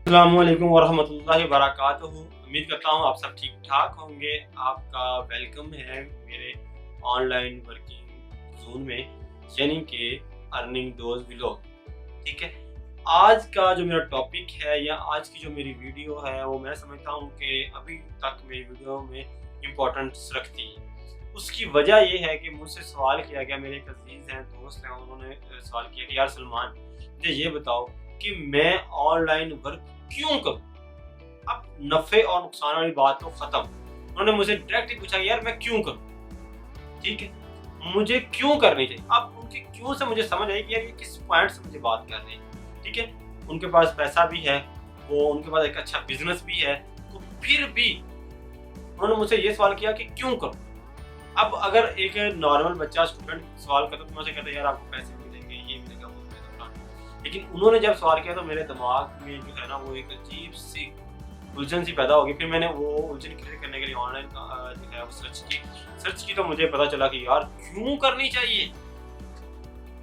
अस्सलामुअलैकुम वरहमतुल्लाहि वबरकातुहू। उम्मीद करता हूँ आप सब ठीक ठाक होंगे। आपका वेलकम है मेरे ऑनलाइन वर्किंग जोन में, यानी कि अर्निंग दोज व्लॉग। ठीक है, आज का जो मेरा टॉपिक है या आज की जो मेरी वीडियो है वो मैं समझता हूँ कि अभी तक मेरी वीडियो में इम्पोर्टेंस रखती है। उसकी वजह ये है कि मुझसे सवाल किया गया, मेरे एक अजीज़ हैं, दोस्त हैं, उन्होंने सवाल किया कि यार सलमान, मुझे ये बताओ कि मैं ऑनलाइन वर्क क्यों करूं। अब नफे और नुकसान वाली बात तो खत्म। उन्होंने मुझे डायरेक्ट ही पूछा यार मैं क्यों करूं। ठीक है, मुझे क्यों करनी चाहिए। अब उनके क्यों से मुझे समझ आई कि यार ये किस पॉइंट से मुझे बात कर रहे हैं। ठीक है, उनके पास पैसा भी है, वो उनके पास एक अच्छा बिजनेस भी है, तो फिर भी उन्होंने मुझसे ये सवाल किया कि क्यों करूं। अब अगर एक नॉर्मल बच्चा स्टूडेंट सवाल करता तो मैं उसे कहता यार आपको पैसे मिलेंगे, ये मिलेगा, वो मिलेगा। लेकिन उन्होंने जब सवाल किया तो मेरे दिमाग में जो है ना वो एक अजीब सी उलझन सी पैदा हो गई। फिर मैंने वो उलझन क्लियर करने के लिए ऑनलाइन जो है वो सर्च की तो मुझे पता चला कि यार क्यों करनी चाहिए।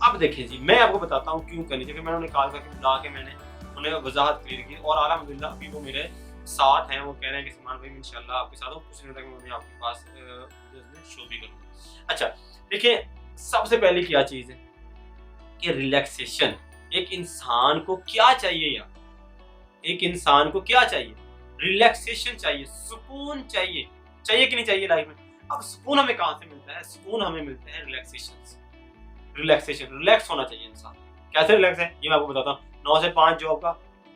अब देखें जी, मैं आपको बताता हूँ क्यों करनी चाहिए। फिर मैंने उन्हें कॉल करके बुला के मैंने उन्हें वजाहत क्लियर की और अल्हम्दुलिल्लाह अभी वो मेरे साथ हैं। वो कह रहे हैं कि सलमान भाई इंशाल्लाह आपके साथ हूँ, कुछ नहीं तक मैं आपके पास वीडियोस में शो भी करूँगा। अच्छा देखिए, सबसे पहले क्या चीज़ है कि रिलैक्सेशन। एक इंसान को क्या चाहिए यार, एक इंसान को क्या चाहिए? रिलैक्सेशन चाहिए, सुकून चाहिए। चाहिए कि नहीं चाहिए लाइफ में? अब सुकून हमें कहाँ से मिलता है? सुकून हमें मिलता है रिलैक्सेशन से। रिलैक्सेशन, रिलैक्स होना चाहिए इंसान। कैसे रिलैक्स है ये मैं आपको बताता हूँ। 9 से 5 जॉब का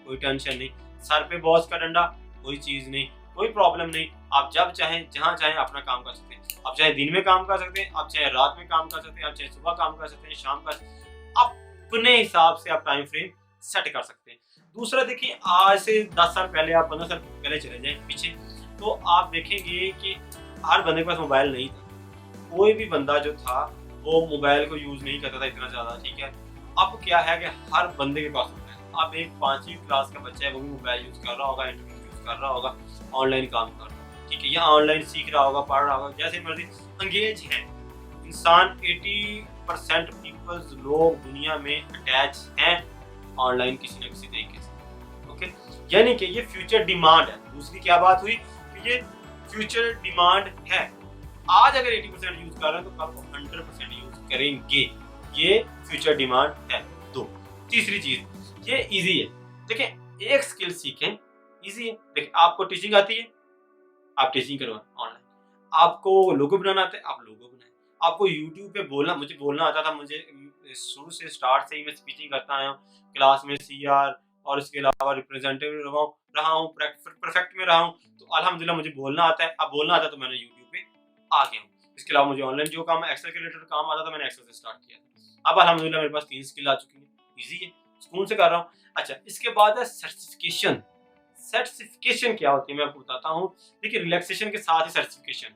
कोई टेंशन नहीं, सर पे बॉस का डंडा कोई चीज़ नहीं, कोई प्रॉब्लम नहीं। आप जब चाहें जहाँ चाहें अपना काम कर सकते हैं। आप चाहे दिन में काम कर सकते हैं, आप चाहे रात में काम कर सकते हैं, आप चाहे सुबह काम कर सकते हैं, शाम का अपने हिसाब से आप टाइम फ्रेम सेट कर सकते हैं। दूसरा देखिए, आज से 10 साल पहले, आप 15 साल पहले चले जाएँ पीछे, तो आप देखेंगे कि हर बंदे के पास मोबाइल नहीं था। कोई भी बंदा जो था वो मोबाइल को यूज़ नहीं करता था इतना ज़्यादा। ठीक है, अब क्या है कि हर बंदे के पास मोबाइल है। अब एक 5वीं क्लास का बच्चा है वो भी मोबाइल यूज़ कर रहा होगा, इंटरनेट यूज़ कर रहा होगा, ऑनलाइन काम कर रहा होगा। ठीक है, या ऑनलाइन सीख रहा होगा, पढ़ रहा होगा, जैसे मर्ज़ी एंगेज है। इंसान 80% पीपल्स लोग दुनिया में अटैच हैं ऑनलाइन किसी न किसी तरीके से। ओके, यानी कि ये फ्यूचर डिमांड है। दूसरी क्या बात हुई कि ये फ्यूचर डिमांड है। आज अगर 80% यूज कर रहे हैं तो कल को 100% यूज करेंगे। ये फ्यूचर डिमांड है। दो, तीसरी चीज, ये इजी है। देखें, एक स्किल सीखें, इजी है। देखें, आपको टीचिंग आती है, आप टीचिंग करवाएं ऑनलाइन। आपको लोगो बनाना आता है, आप लोगो बनाएं। आपको यूट्यूब पे बोलना, मुझे बोलना आता था, मुझे शुरू से स्टार्ट से ही मैं स्पीचिंग करता आया हूँ। क्लास में सीआर और इसके अलावा रिप्रेजेंटेटिव रहा हूँ, परफेक्ट में रहा हूँ। तो अल्हम्दुलिल्लाह मुझे बोलना आता है। अब बोलना आता है तो मैंने यूट्यूब पे आ गया हूँ। इसके अलावा मुझे ऑनलाइन जो काम एक्सेल के रिलेटेड काम आता था, मैंने एक्सेल से स्टार्ट किया था। अब अल्हम्दुलिल्लाह मेरे पास 3 स्किल आ चुकी हैं। ईज़ी है, सुकून से कर रहा हूँ। अच्छा, इसके बाद है सर्टिफिकेशन। सर्टिफिकेशन क्या होती है मैं आपको बताता हूँ। देखिए, रिलैक्सेशन के साथ ही सर्टिफिकेशन।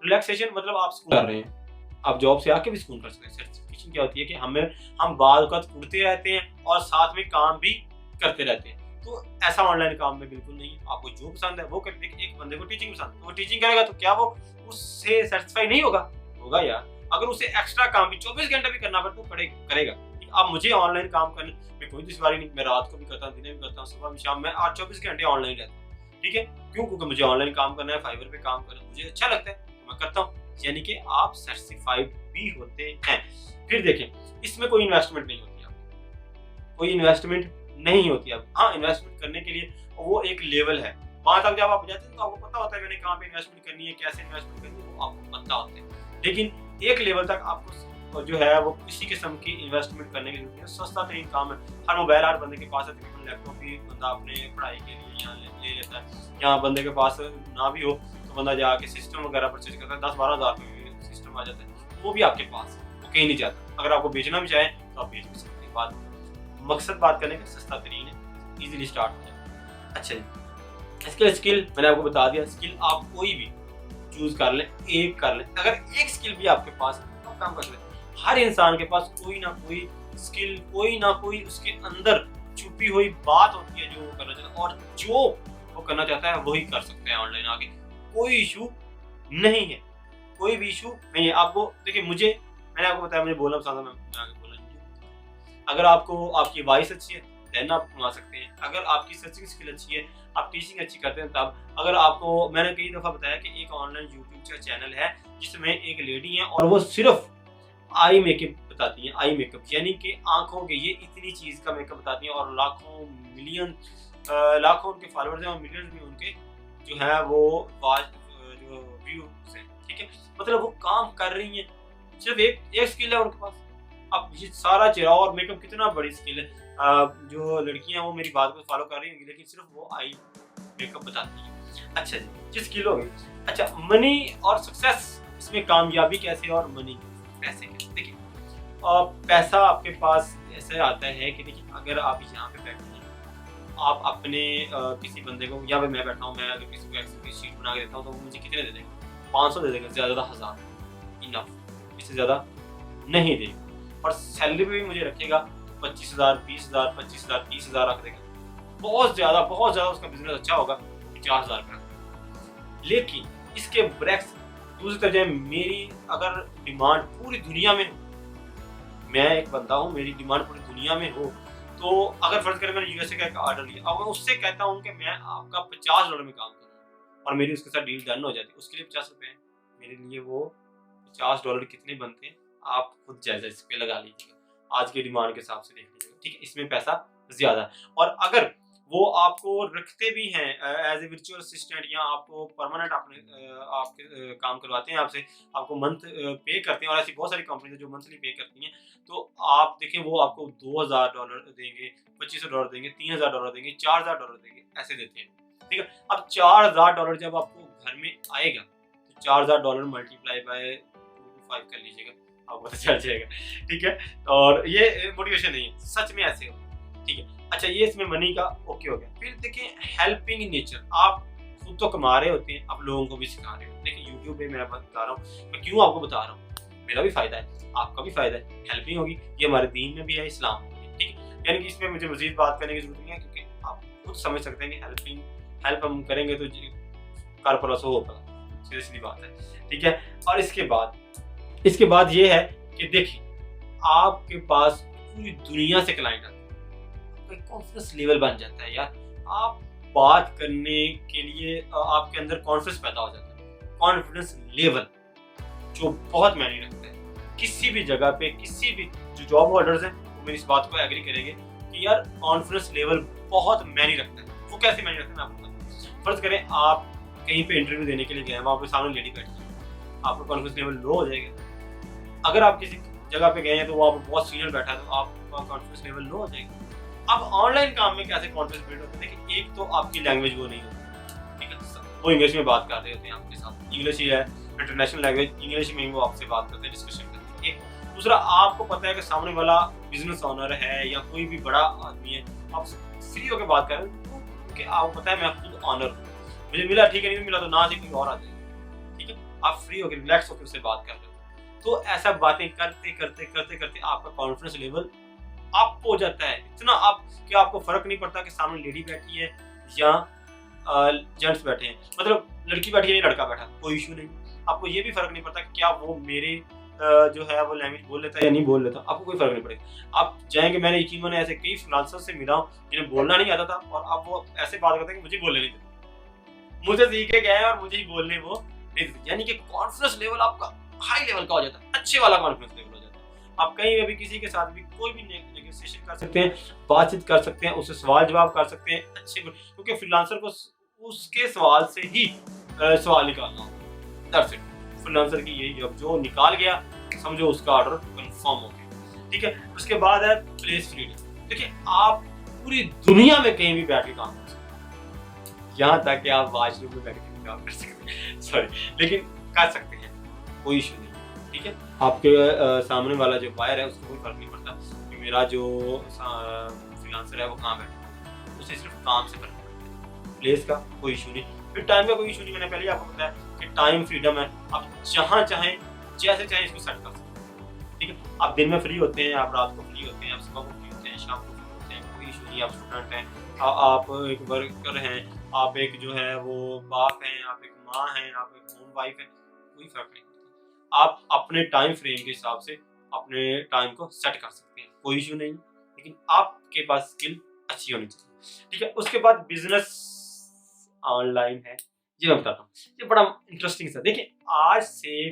रिलैक्सेशन मतलब आप सुकून कर रहे हैं, आप जॉब से आके भी सुकून कर सकते हैं। सर्टिफिकेशन क्या होती है कि हम बाद वक़्त उड़ते रहते हैं और साथ में काम भी करते रहते हैं। तो ऐसा ऑनलाइन काम में बिल्कुल नहीं है। आपको जो पसंद है वो करें। देखिए, एक बंदे को टीचिंग पसंद है, तो वो टीचिंग करेगा तो क्या वो उससे सैटिस्फाई नहीं होगा? होगा यार। अगर उसे एक्स्ट्रा काम भी 24 घंटे भी करना पड़े तो करेगा। अब मुझे ऑनलाइन काम करने में कोई दुश्वारी नहीं। मैं रात को भी करता हूँ, दिन में भी करता हूँ, सुबह भी, शाम में, आज 24 घंटे ऑनलाइन रहता हूँ। ठीक है? क्यों? क्योंकि मुझे ऑनलाइन काम करना है, फाइवर पे काम करना है, मुझे अच्छा लगता है, तो मैं करता हूँ। यानी कि आप सर्टिफाइड भी होते हैं। फिर देखें, इसमें कोई इन्वेस्टमेंट नहीं होती आपकी, कोई इन्वेस्टमेंट नहीं होती अब। हाँ, इन्वेस्टमेंट करने के लिए वो एक लेवल है। वहाँ तक जब आप जाते हैं तो आपको पता होता है मैंने कहाँ पे इन्वेस्टमेंट करनी है, कैसे इन्वेस्टमेंट करनी है, वो आपको पता होता है। लेकिन एक लेवल तक आपको जो है वो किसी किस्म की इन्वेस्टमेंट करने की जरूरत है। सस्ता तरीन काम है। हर मोबाइल हर बंदे के पास है, तकरीबन लैपटॉप भी बंदा अपने पढ़ाई के लिए यहाँ ले लेता है। यहाँ बंदे के पास ना भी हो तो बंदा जाके सिस्टम वगैरह परचेज करता है। 10-12 हज़ार में भी सिस्टम आ जाता है, वो भी आपके पास है, वो कहीं नहीं जाता। अगर आपको बेचना भी चाहें तो आप बेच भी सकते हैं। मकसद बात करने का सस्ता तरीन है, इजीली स्टार्ट हो जाए। अच्छा जी, इसके स्किल मैंने आपको बता दिया। स्किल आप कोई भी चूज कर लें, एक कर लें। अगर एक स्किल भी आपके पास है तो आप काम कर सकते हैं। हर इंसान के पास कोई ना कोई स्किल, कोई ना कोई उसके अंदर छुपी हुई बात होती है जो वो करना चाहता है, और जो वो करना चाहता है वही कर सकते हैं ऑनलाइन आगे। कोई इशू नहीं है, कोई भी इशू नहीं है। आपको देखिए, मैंने आपको बताया मुझे बोलना पसंद है, मैं आगे बोलना। अगर आपको आपकी वॉइस अच्छी है देन आप कमा सकते हैं। अगर आपकी सर्चिंग स्किल अच्छी है, आप टीचिंग अच्छी करते हैं तब। अगर आपको मैंने कई दफ़ा बताया कि एक ऑनलाइन यूट्यूब का चैनल है जिसमें एक लेडी है और वो सिर्फ आई मेकअप बताती हैं, आई मेकअप यानी कि आँखों के ये इतनी चीज़ का मेकअप बताती हैं और लाखों मिलियन लाखों उनके फॉलोअर्स हैं और मिलियन भी उनके जो है वो जो व्यूज हैं, ठीक है? मतलब वो काम कर रही हैं, सिर्फ एक एक स्किल है उनके पास। अब ये सारा चेहरा और मेकअप कितना बड़ी स्किल है। जो लड़कियां वो मेरी बात को फॉलो कर रही होंगी लेकिन सिर्फ वो आई मेकअप बताती है। अच्छा जी, ये स्किल हो गई। अच्छा, मनी और सक्सेस, इसमें कामयाबी कैसे और मनी पैसे कैसे? देखिए, पैसा आपके पास ऐसे आता है कि देखिए अगर आप यहाँ पे बैठे हैं, आप अपने किसी बंदे को, यहाँ पे मैं बैठा हूँ, मैं अगर किसी को एक्सेल की शीट बना के देता हूँ तो वो मुझे कितने दे देगा? 500 दे देगा, ज़्यादा 1000 इनफ, इससे ज़्यादा नहीं देगा। और सैलरी भी मुझे रखेगा 25,000, 20,000, 25,000, 30,000 रख देगा। बहुत ज़्यादा उसका बिजनेस अच्छा होगा 50,000 का। लेकिन इसके ब्रेक्स दूसरी तरफ मेरी अगर डिमांड पूरी दुनिया में, मैं एक बंदा हूँ, मेरी डिमांड पूरी दुनिया में हो, तो अगर फर्ज करें मैंने यूएसए का एक ऑर्डर लिया, अब मैं उससे कहता हूँ कि मैं आपका $50 में काम करूँ और मेरी उसके साथ डील डन हो जाती है, उसके लिए 50 रुपए हैं, मेरे लिए वो $50 कितने बनते हैं आप खुद जायजा इस पे लगा लीजिएगा, आज की डिमांड के हिसाब से देख लीजिएगा, ठीक है? इसमें पैसा ज्यादा है। और अगर वो आपको रखते भी हैं एज ए वर्चुअल असिस्टेंट या आपको परमानेंट आपके काम करवाते हैं आपसे, आपको मंथ पे करते हैं, और ऐसी बहुत सारी कंपनी है जो मंथली पे करती हैं, तो आप देखें वो आपको $2,000 देंगे, $2,500 देंगे, $3,000 देंगे, $4,000 देंगे, ऐसे देते हैं, ठीक है? अब $4,000 जब आपको घर में आएगा तो $4,000 मल्टीप्लाई बाय 2 to 5 कर लीजिएगा, आपको पता चल जाएगा, ठीक है? और ये मोटिवेशन नहीं है, सच में ऐसे हो, ठीक है? अच्छा, ये इसमें मनी का ओके हो गया। फिर देखिए हेल्पिंग नेचर, आप खुद तो कमा रहे होते हैं, आप लोगों को भी सिखा रहे हो। देखिए यूट्यूब पे मैं बता रहा हूँ, मैं क्यों आपको बता रहा हूँ, मेरा भी फायदा है, आपका भी फायदा है, हेल्पिंग होगी, ये हमारे दीन में भी है, इस्लाम में भी है, ठीक है? यानी कि इसमें मुझे मजीद बात करने की जरूरत नहीं है, क्योंकि आप खुद समझ सकते हैं कि हेल्प हम करेंगे तो कर परस हो पड़ा, सीधी सीधी बात है, ठीक है? और इसके बाद ये है कि देखिए आपके पास पूरी दुनिया से क्लाइंट आते हैं, एक कॉन्फिडेंस लेवल बन जाता है यार, आप बात करने के लिए आपके अंदर कॉन्फिडेंस पैदा हो जाता है, कॉन्फिडेंस लेवल जो बहुत मायने रखता है किसी भी जगह पे। किसी भी जो जॉब होल्डर्स हैं वो मेरी इस बात को एग्री करेंगे कि यार कॉन्फिडेंस लेवल बहुत मायने रखता है। वो कैसे मायने रखता है मैं आपको बताता हूँ। फर्ज करें आप कहीं पे इंटरव्यू देने के लिए गए, वहाँ पे सामने लेडी बैठी है, आपका कॉन्फिडेंस लेवल लो हो जाएगा। अगर आप किसी जगह पे गए हैं तो वहाँ पे बहुत सीनियर बैठा है तो आपका कॉन्फिडेंस लेवल लो हो जाएगा। अब ऑनलाइन काम में कैसे कॉन्फिडेंस बिल्ड होता है? देखिए, एक तो आपकी लैंग्वेज वो नहीं होती, ठीक है? वो इंग्लिश में बात कर रहे होते हैं आपके साथ, इंग्लिश ही है इंटरनेशनल लैंग्वेज, इंग्लिश में ही वो आपसे बात करते हैं, डिस्कशन करते हैं। एक दूसरा, आपको पता है कि सामने वाला बिजनेस ओनर है या कोई भी बड़ा आदमी है, आप फ्री होकर बात कर रहे हो क्योंकि आपको पता है मैं खुद ऑनर हूँ, मुझे मिला ठीक है, नहीं मिला तो ना ही कोई और आ जाएगा, ठीक है? आप फ्री होकर रिलैक्स होकर उससे बात कर रहे हो, तो ऐसा बातें करते करते करते करते आपका कॉन्फिडेंस लेवल अप हो जाता है, इतना अप कि आपको फर्क नहीं पड़ता कि सामने लेडी बैठी है या जेंट्स बैठे हैं, मतलब लड़की बैठी है या लड़का बैठा, कोई इशू नहीं। आपको ये भी फर्क नहीं पड़ता कि क्या वो मेरे जो है वो लैंग्वेज बोल लेता है या नहीं बोल लेता, आपको कोई फर्क नहीं पड़ेगा। आप जाएंगे, मैंने यकीन ऐसे कई फ्रीलांसर से मिला हूं जिन्हें बोलना नहीं आता था और अब वो ऐसे बात करते हैं कि मुझे बोलने नहीं देते, मुझे सीख के गए और मुझे ही बोलने वो नहीं देते। यानी कि कॉन्फिडेंस लेवल आपका हाई लेवल का हो जाता है, अच्छे वाला कॉन्फिडेंस लेवल हो जाता है। आप कहीं भी किसी के साथ भी कोई भी नेगोशिएशन कर सकते हैं, बातचीत कर सकते हैं, उससे सवाल जवाब कर सकते हैं अच्छे, क्योंकि फ्रीलांसर को उसके सवाल से ही सवाल निकालना होता है। दैट्स इट, फ्रीलांसर की यही जॉब, जो निकाल गया समझो उसका ऑर्डर कंफर्म हो गया, ठीक है? उसके बाद है प्लेस फ्रीडम। देखिए, आप पूरी दुनिया में कहीं भी बैठ के काम कर सकते हैं, यहाँ तक कि आप वॉशरूम में बैठ के भी काम कर सकते हैं, सॉरी, लेकिन कर सकते हैं, कोई इशू नहीं, ठीक है? आपके सामने वाला जो बायर है उसको कोई फर्क नहीं पड़ता कि मेरा जो फ्रीलांसर है वो कहाँ बैठा है, उसे सिर्फ काम से फर्क पड़ता है। प्लेस का कोई इशू नहीं, फिर टाइम का कोई इशू नहीं, मैंने पहले ही आपको बताया कि टाइम फ्रीडम है, आप जहाँ चाहें जैसे चाहें इसको सेट कर सकते हैं, ठीक है? आप दिन में फ्री होते हैं, आप रात को फ्री होते हैं, आप सुबह को फ्री होते हैं, शाम को फ्री होते हैं, कोई इशू नहीं। आप स्टूडेंट हैं, आप एक वर्कर हैं, आप एक जो है वो बाप हैं, आप एक माँ हैं, आप एक होम वाइफ हैं, कोई फर्क नहीं पड़ता। आप अपने टाइम फ्रेम के हिसाब से अपने टाइम को सेट कर सकते हैं, कोई इशू नहीं। लेकिन आपके पास स्किल अच्छी होनी चाहिए। ठीक है, उसके बाद बिजनेस ऑनलाइन है, ये मैं बताता हूँ। ये बड़ा इंटरेस्टिंग सा, देखिए आज से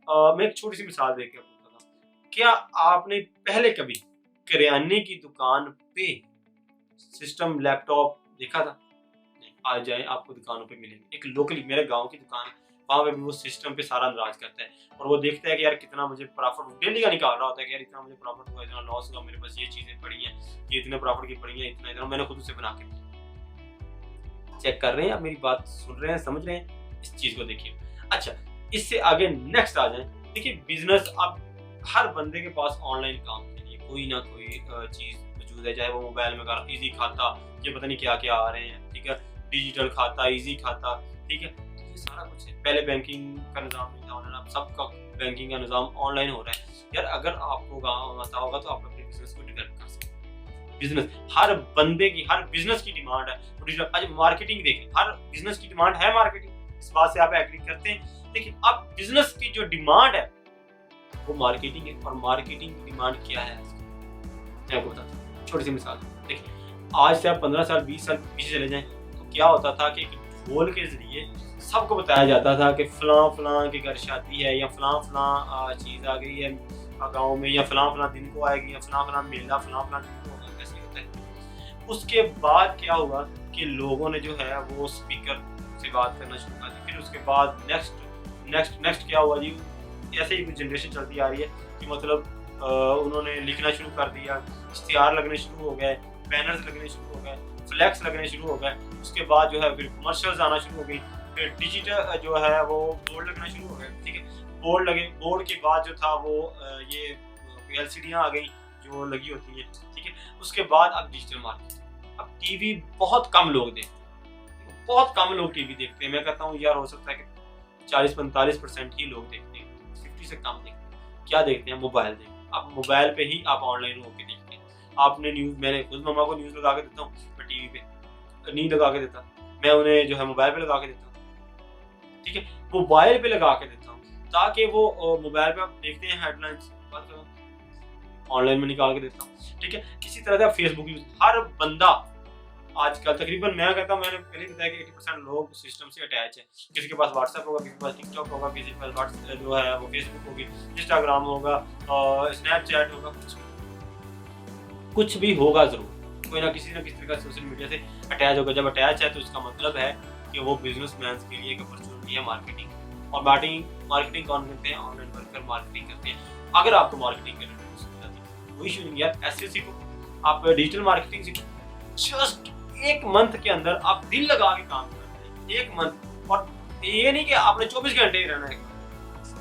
मैं एक छोटी सी मिसाल देके आपको बताता हूँ। क्या आपने पहले कभी किराने की दुकान पे सिस्टम लैपटॉप देखा था? नहीं, आज जाए आपको दुकानों पे मिलेंगे। एक लोकली मेरे गांव की दुकान है, वहाँ पे भी वो सिस्टम पे सारा अंदाज करता है और वो देखता है कि यार कितना मुझे प्रॉफिट डेली का निकाल रहा होता है कि यार इतना मुझे प्रॉफिट हुआ, इतना लॉस हुआ, मेरे पास ये चीजें पड़ी हैं, ये इतने प्रॉफिट की पड़ी हैं, इतना इतना मैंने खुद से बना के चेक कर रहे हैं। आप मेरी बात सुन रहे हैं, समझ रहे हैं, इस चीज को देखिए। अच्छा, इससे आगे नेक्स्ट आ जाए। देखिए बिजनेस, अब हर बंदे के पास ऑनलाइन काम के लिए कोई ना कोई चीज मौजूद है, चाहे वो मोबाइल में कर इजी खाता, ये पता नहीं क्या क्या आ रहे हैं, ठीक है, डिजिटल खाता, इजी खाता, ठीक है, तो ये सारा कुछ है। पहले बैंकिंग का निज़ाम नहीं था ऑनलाइन, अब सबका बैंकिंग का निज़ाम ऑनलाइन हो रहा है। यार अगर आपको गाँव आता होगा तो आप अपने बिजनेस को डेवलप कर सकते हैं। बिजनेस हर बंदे की, हर बिजनेस की डिमांड है। आज मार्केटिंग देखें, हर बिजनेस की डिमांड है मार्केटिंग, इस बात से आप एग्री करते हैं। लेकिन अब बिजनेस की जो डिमांड है वो मार्केटिंग है, और मार्केटिंग की डिमांड क्या है मैं आपको बताता हूँ। छोटी सी मिसाल देखिए, आज से आप 15 साल 20 साल पीछे चले जाएं तो क्या होता था कि ढोल के जरिए सबको बताया जाता था कि फलां फलां के घर शादी है, या फलां फलां चीज आ गई है गाँव में, या फलां फलां दिन को आएगी, या फलां फलां मेला फलां फलां दिन को होगा, ऐसे होता है। उसके बाद क्या हुआ कि लोगों ने जो है वो स्पीकर से बात करना शुरू कर दी। फिर उसके बाद नेक्स्ट क्या हुआ जी, ऐसे ही कुछ जनरेशन चलती आ रही है कि मतलब उन्होंने लिखना शुरू कर दिया, इश्तिहार लगने शुरू हो गए, बैनर्स लगने शुरू हो गए, फ्लैक्स लगने शुरू हो गए। उसके बाद जो है फिर कमर्शियल्स आना शुरू हो गई, फिर डिजिटल जो है वो बोर्ड लगना शुरू हो गए, ठीक है, बोर्ड लगे। बोर्ड के बाद जो था वो ये LCDयाँ आ गई जो लगी होती हैं, ठीक है। उसके बाद अब डिजिटल मार्केट, अब टीवी बहुत कम लोग देखते हैं, बहुत कम लोग टीवी देखते हैं। मैं कहता हूँ यार हो सकता है कि 40-45% ही लोग देखते हैं, 50 से कम देखते हैं। क्या देखते हैं? मोबाइल देखते हैं। अब मोबाइल पे ही आप ऑनलाइन होकर देखते हैं। आपने न्यूज़, मैंने खुद मम्मा को न्यूज़ लगा के देता हूँ, मैं टीवी पे नहीं लगा के देता, मैं उन्हें जो है मोबाइल पे लगा के देता हूँ, ठीक है, मोबाइल पे लगा के देता हूँ ताकि वो मोबाइल पे आप देखते हैं हेडलाइंस, ऑनलाइन में निकाल के देता हूँ, ठीक है। इसी तरह से फेसबुक यूज हर बंदा आजकल तकरीबन, मैं कहता हूँ, मैंने पहले बताया कि 80% लोग सिस्टम से अटैच है। किसी के पास व्हाट्सएप होगा, किसी के पास टिकटॉक होगा, किसी के पास जो है वो फेसबुक होगी, इंस्टाग्राम होगा, स्नैपचैट होगा, कुछ भी होगा जरूर, कोई ना किसी तरह का सोशल मीडिया से अटैच होगा। जब अटैच है तो इसका मतलब है कि वो बिजनेसमैन के लिए एक अपॉर्चुनिटी है मार्केटिंग। और मार्केटिंग कौन करते हैं? ऑनलाइन वर्कर मार्केटिंग करते हैं। अगर आपको मार्केटिंग करने में कोई इशू नहीं है, ऐसे सीखो, आप डिजिटल मार्केटिंग सीखो। जस्ट 1 मंथ के अंदर आप दिल लगा के काम करते हैं, 1 मंथ। और ये नहीं कि आपने 24 घंटे ही रहना है,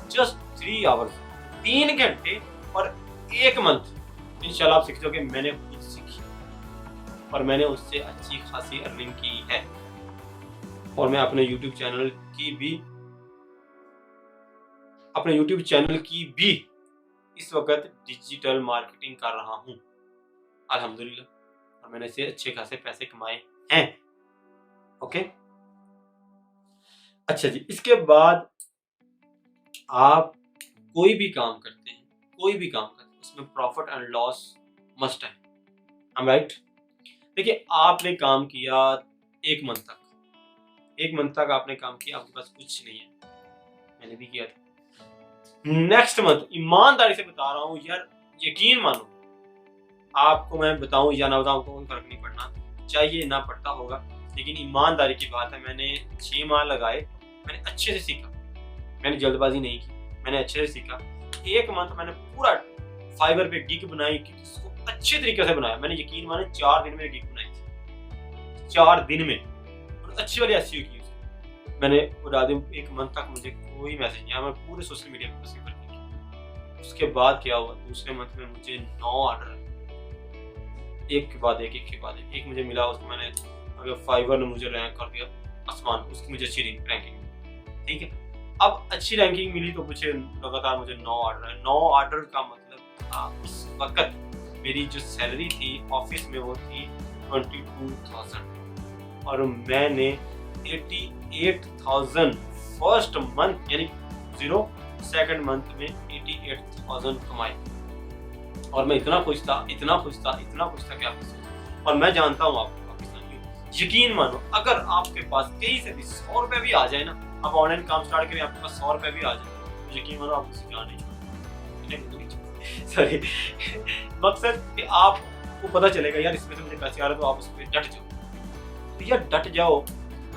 जस्ट 3 आवर्स, 3 घंटे और 1 मंथ, इंशाल्लाह आप सीख जाओगे। मैंने खुद सीखी और मैंने उससे अच्छी खासी अर्निंग की है, और मैं अपने YouTube चैनल की भी इस वक्त डिजिटल मार्केटिंग कर रहा हूँ अल्हम्दुलिल्लाह, और मैंने से अच्छे खासे पैसे कमाए हैं। ओके, अच्छा जी, इसके बाद आप कोई भी काम करते हैं, उसमें प्रॉफिट एंड लॉस मस्ट है, I'm राइट। देखिए आपने काम किया 1 मंथ तक आपने काम किया, आपके पास कुछ नहीं है, मैंने भी किया था। नेक्स्ट मंथ, ईमानदारी से बता रहा हूँ यार, यकीन मानो, आपको मैं बताऊं या ना बताऊं कोई फर्क नहीं पड़ना, चाहिए ना पड़ता होगा, लेकिन ईमानदारी की बात है, मैंने 6 माह लगाए, मैंने अच्छे से सीखा, मैंने जल्दबाजी नहीं की, मैंने अच्छे से सीखा। 1 मंथ मैंने पूरा फाइवर पे गिग बनाई, उसको अच्छे तरीके से बनाया। मैंने यकीन माने 4 दिन में गिग बनाई थी, 4 दिन में, और अच्छी वाली SEO की मैंने बता दूं। 1 मंथ तक मुझे कोई मैसेज नहीं आया, मैं पूरे सोशल मीडिया पे उसकी वर्किंग की। उसके बाद क्या हुआ, दूसरे मंथ में मुझे 9 ऑर्डर, एक के बाद एक मुझे मिला। उसको मैंने, अगर फाइवर ने मुझे रैंक कर दिया आसमान, उसकी मुझे अच्छी रैंकिंग, ठीक है। अब अच्छी रैंकिंग मिली तो मुझे लगातार 9 ऑर्डर है। 9 ऑर्डर का मतलब उस वक्त मेरी जो सैलरी थी ऑफिस में वो थी 22,000, और मैंने 88,000 फर्स्ट मंथ, यानी 0 सेकंड मंथ में 88,000 कमाए। और मैं इतना खुश था कि आप सोचो। और मैं जानता हूँ आप पाकिस्तानी हो। यकीन मानो अगर आपके पास कहीं से भी 100 रुपए भी आ जाए ना, आप ऑनलाइन काम स्टार्ट करें, आपके पास 100 रुपए भी आ जाए, तो यकीन मानो आप उससे जान नहीं छोड़ेंगे। सॉरी मकसद कि आपको पता चलेगा यार इसमें से मुझे पैसे आ रहे हैं, तो आप उस पे डट जाओ। तो यार डट जाओ,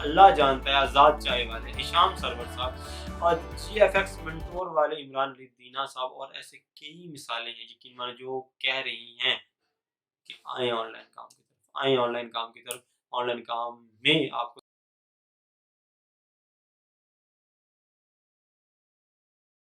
अल्लाह जानता है, आज़ाद चाय वाले हिशाम सरवर साहब और जीएफएक्स मेंटोर वाले इमरान अली दीना साहब और ऐसे कई मिसालें हैं यकीन मानो जो कह रही हैं कि आएँ ऑनलाइन काम की तरफ, आएँ ऑनलाइन काम की तरफ। ऑनलाइन काम में आपको